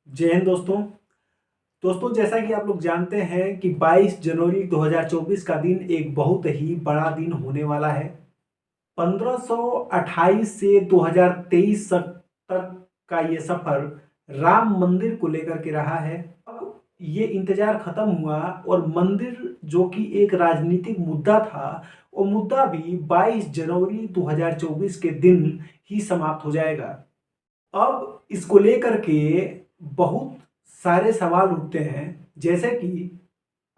जय हिंद दोस्तों जैसा कि आप लोग जानते हैं कि 22 जनवरी 2024 का दिन एक बहुत ही बड़ा दिन होने वाला है। 1528 से 2023 तक का ये सफर राम मंदिर को लेकर के रहा है। अब ये इंतजार खत्म हुआ और मंदिर जो कि एक राजनीतिक मुद्दा था, वो मुद्दा भी 22 जनवरी 2024 के दिन ही समाप्त हो जाएगा। अब इसको लेकर के बहुत सारे सवाल उठते हैं, जैसे कि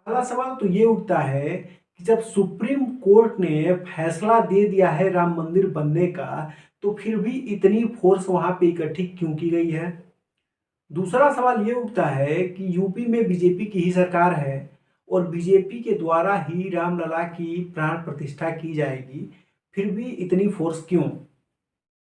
पहला सवाल तो ये उठता है कि जब सुप्रीम कोर्ट ने फैसला दे दिया है राम मंदिर बनने का, तो फिर भी इतनी फोर्स वहां पे इकट्ठी क्यों की गई है। दूसरा सवाल ये उठता है कि यूपी में बीजेपी की ही सरकार है और बीजेपी के द्वारा ही रामलला की प्राण प्रतिष्ठा की जाएगी, फिर भी इतनी फोर्स क्यों।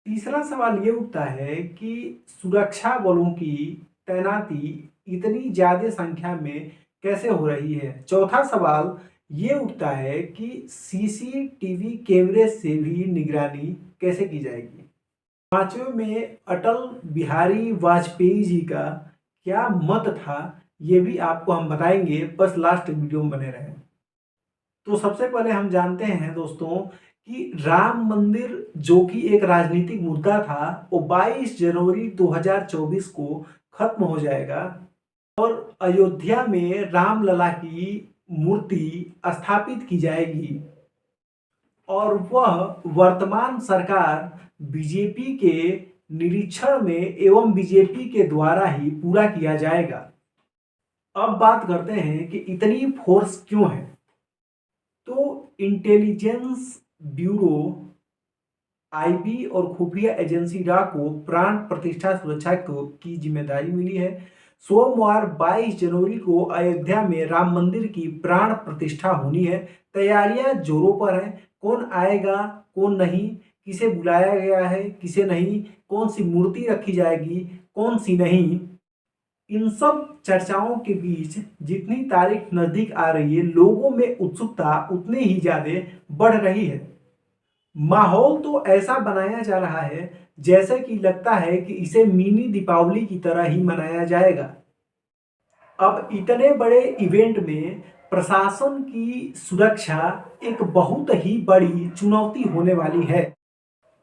तीसरा सवाल ये उठता है कि सुरक्षा बलों की तैनाती इतनी ज्यादा संख्या में कैसे हो रही है। चौथा सवाल ये उठता है कि सीसीटीवी कैमरे से भी निगरानी कैसे की जाएगी। पांचवें में अटल बिहारी वाजपेयी जी का क्या मत था, ये भी आपको हम बताएंगे, बस लास्ट वीडियो में बने रहें। तो सबसे पहले हम जानते हैं दोस्तों कि राम मंदिर जो कि एक राजनीतिक मुद्दा था, वो 22 जनवरी 2024 को खत्म हो जाएगा और अयोध्या में रामलला की मूर्ति स्थापित की जाएगी और वह वर्तमान सरकार बीजेपी के निरीक्षण में एवं बीजेपी के द्वारा ही पूरा किया जाएगा। अब बात करते हैं कि इतनी फोर्स क्यों है। तो इंटेलिजेंस ब्यूरो आईबी और खुफिया एजेंसी डा को प्राण प्रतिष्ठा सुरक्षा की जिम्मेदारी मिली है। सोमवार 22 जनवरी को अयोध्या में राम मंदिर की प्राण प्रतिष्ठा होनी है। तैयारियां जोरों पर हैं। कौन आएगा, कौन नहीं, किसे बुलाया गया है, किसे नहीं, कौन सी मूर्ति रखी जाएगी, कौन सी नहीं, इन सब चर्चाओं के बीच जितनी तारीख नजदीक आ रही है, लोगों में उत्सुकता उतनी ही ज्यादा बढ़ रही है। माहौल तो ऐसा बनाया जा रहा है जैसे कि लगता है कि इसे मिनी दीपावली की तरह ही मनाया जाएगा। अब इतने बड़े इवेंट में प्रशासन की सुरक्षा एक बहुत ही बड़ी चुनौती होने वाली है।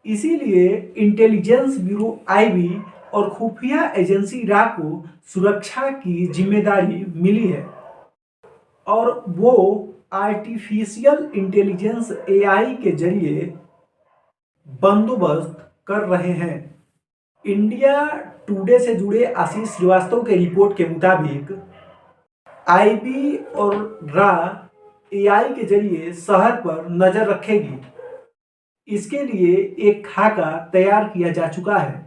इसीलिए इंटेलिजेंस ब्यूरो आईबी और खुफिया एजेंसी रा को सुरक्षा की जिम्मेदारी मिली है और वो आर्टिफिशियल इंटेलिजेंस एआई के जरिए बंदोबस्त कर रहे हैं। इंडिया टुडे से जुड़े आशीष श्रीवास्तव के रिपोर्ट के मुताबिक आईबी और रा एआई के जरिए शहर पर नजर रखेगी। इसके लिए एक खाका तैयार किया जा चुका है।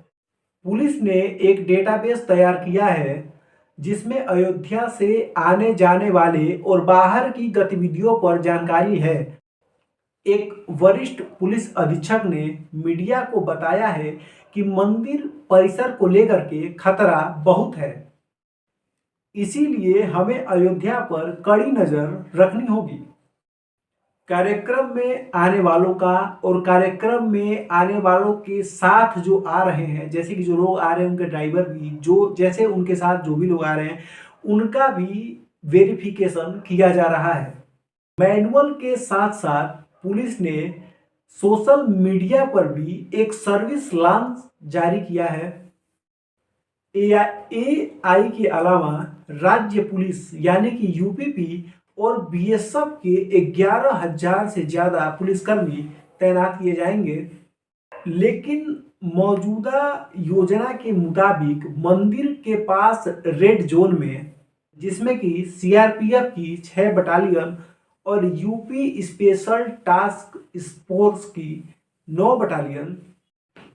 पुलिस ने एक डेटाबेस तैयार किया है जिसमें अयोध्या से आने जाने वाले और बाहर की गतिविधियों पर जानकारी है। एक वरिष्ठ पुलिस अधीक्षक ने मीडिया को बताया है कि मंदिर परिसर को लेकर के खतरा बहुत है, इसीलिए हमें अयोध्या पर कड़ी नजर रखनी होगी। कार्यक्रम में आने वालों का और कार्यक्रम में आने वालों के साथ जो आ रहे हैं, जैसे कि जो लोग आ रहे हैं उनके ड्राइवर भी, जो जैसे उनके साथ जो भी लोग आ रहे हैं उनका भी वेरिफिकेशन किया जा रहा है। मैनुअल के साथ साथ पुलिस ने सोशल मीडिया पर भी एक सर्विस लॉन्च जारी किया है। एआई के अलावा राज्य पुलिस यानी कि यूपीपी और बीएसएफ के 11,000 से ज्यादा पुलिसकर्मी तैनात किए जाएंगे। लेकिन मौजूदा योजना के मुताबिक मंदिर के पास रेड जोन में, जिसमें कि सीआरपीएफ की 6 बटालियन और यूपी स्पेशल टास्क फोर्स की 9 बटालियन,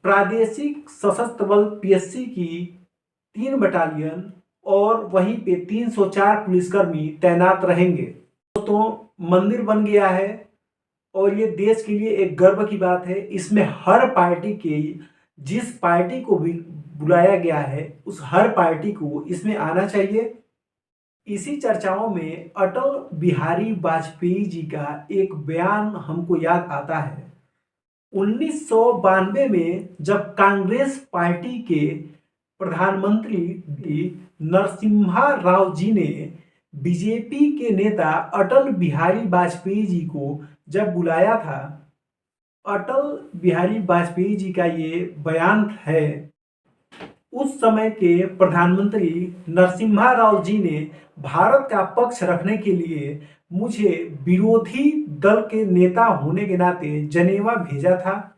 प्रादेशिक सशस्त्र बल पीएससी की 3 बटालियन और वहीं पे 304 पुलिसकर्मी तैनात रहेंगे। दोस्तों, मंदिर बन गया है और ये देश के लिए एक गर्व की बात है। इसमें हर पार्टी के, जिस पार्टी को भी बुलाया गया है उस हर पार्टी को इसमें आना चाहिए। इसी चर्चाओं में अटल बिहारी वाजपेयी जी का एक बयान हमको याद आता है। 1992 में जब कांग्रेस पार्टी के प्रधानमंत्री नरसिम्हा राव जी ने बीजेपी के नेता अटल बिहारी वाजपेयी जी को जब बुलाया था, अटल बिहारी वाजपेयी जी का ये बयान है, उस समय के प्रधानमंत्री नरसिम्हा राव जी ने भारत का पक्ष रखने के लिए मुझे विरोधी दल के नेता होने के नाते जनेवा भेजा था।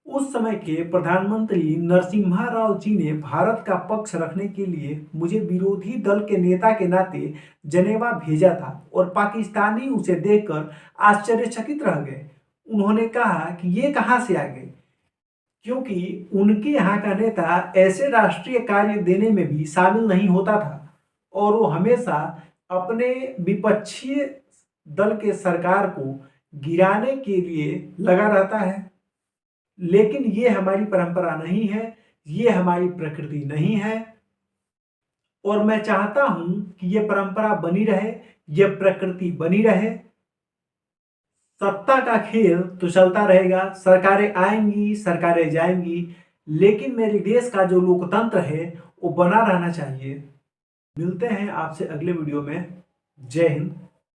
उस समय के प्रधानमंत्री नरसिम्हा राव जी ने भारत का पक्ष रखने के लिए मुझे विरोधी दल के नेता के नाते जनेवा भेजा था और पाकिस्तानी उसे देखकर आश्चर्यचकित रह गए। उन्होंने कहा कि ये कहां से आ गए, क्योंकि उनके यहाँ का नेता ऐसे राष्ट्रीय कार्य देने में भी शामिल नहीं होता था और वो हमेशा अपने विपक्षी दल के सरकार को गिराने के लिए लगा रहता है। लेकिन ये हमारी परंपरा नहीं है, ये हमारी प्रकृति नहीं है और मैं चाहता हूं कि ये परंपरा बनी रहे, ये प्रकृति बनी रहे। सत्ता का खेल तो चलता रहेगा, सरकारें आएंगी, सरकारें जाएंगी, लेकिन मेरे देश का जो लोकतंत्र है वो बना रहना चाहिए। मिलते हैं आपसे अगले वीडियो में। जय हिंद।